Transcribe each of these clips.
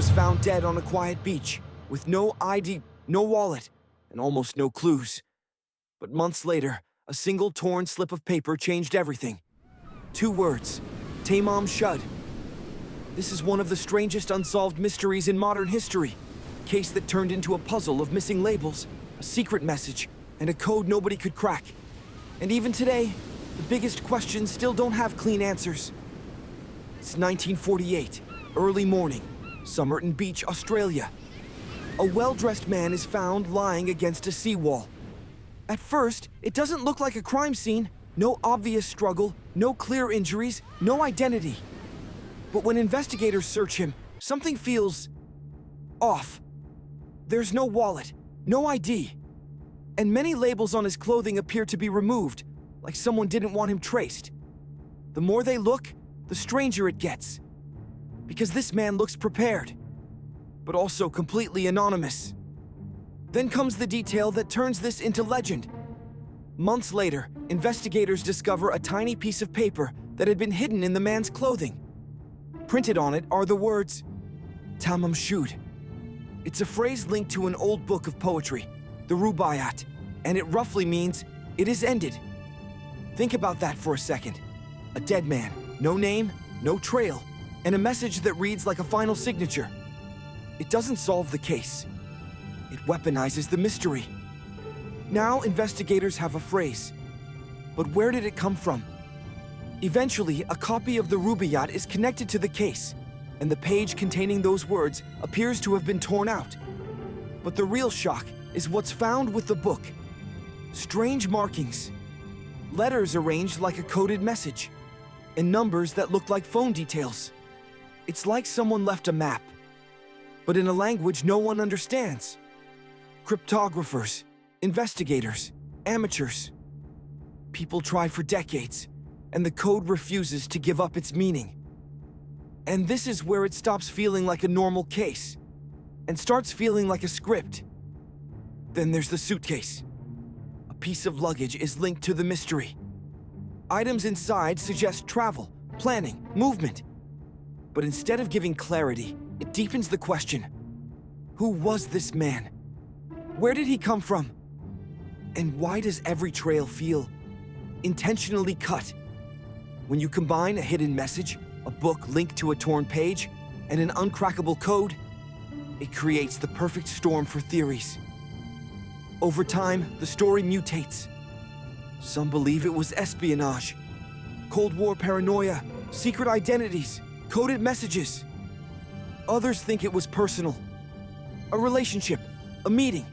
was found dead on a quiet beach, with no ID, no wallet, and almost no clues. But months later, a single torn slip of paper changed everything. 2 words: Tamam Shud. This is one of the strangest unsolved mysteries in modern history. A case that turned into a puzzle of missing labels, a secret message, and a code nobody could crack. And even today, the biggest questions still don't have clean answers. It's 1948, early morning, Somerton Beach, Australia. A well-dressed man is found lying against a seawall. At first, it doesn't look like a crime scene. No obvious struggle, no clear injuries, no identity. But when investigators search him, something feels off. There's no wallet, no ID, and many labels on his clothing appear to be removed, like someone didn't want him traced. The more they look, the stranger it gets. Because this man looks prepared, but also completely anonymous. Then comes the detail that turns this into legend. Months later, investigators discover a tiny piece of paper that had been hidden in the man's clothing. Printed on it are the words, Tamam Shud. It's a phrase linked to an old book of poetry, the Rubaiyat, and it roughly means, it is ended. Think about that for a second. A dead man, no name, no trail, and a message that reads like a final signature. It doesn't solve the case. It weaponizes the mystery. Now investigators have a phrase. But where did it come from? Eventually, a copy of the Rubaiyat is connected to the case, and the page containing those words appears to have been torn out. But the real shock is what's found with the book. Strange markings. Letters arranged like a coded message, and numbers that look like phone details. It's like someone left a map, but in a language no one understands. Cryptographers, investigators, amateurs. People try for decades, and the code refuses to give up its meaning. And this is where it stops feeling like a normal case, and starts feeling like a script. Then there's the suitcase. A piece of luggage is linked to the mystery. Items inside suggest travel, planning, movement. But instead of giving clarity, it deepens the question. Who was this man? Where did he come from? And why does every trail feel intentionally cut? When you combine a hidden message, a book linked to a torn page, and an uncrackable code, it creates the perfect storm for theories. Over time, the story mutates. Some believe it was espionage, Cold War paranoia, secret identities, coded messages. Others think it was personal. A relationship, a meeting,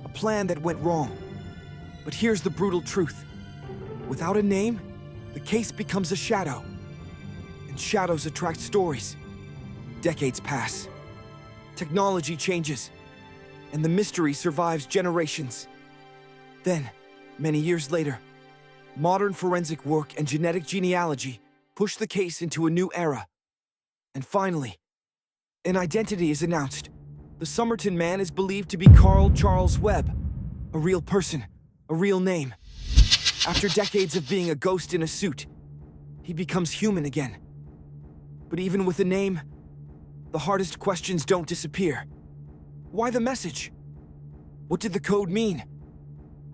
a plan that went wrong. But here's the brutal truth. Without a name, the case becomes a shadow. And shadows attract stories. Decades pass. Technology changes. And the mystery survives generations. Then, many years later, modern forensic work and genetic genealogy push the case into a new era. And finally, an identity is announced. The Somerton man is believed to be Carl Charles Webb, a real person, a real name. After decades of being a ghost in a suit, he becomes human again. But even with a name, the hardest questions don't disappear. Why the message? What did the code mean?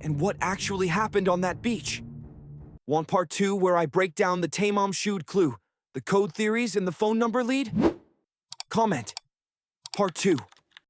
And what actually happened on that beach? Want part 2 where I break down the Tamam Shud clue, the code theories and the phone number lead? Comment. Part 2.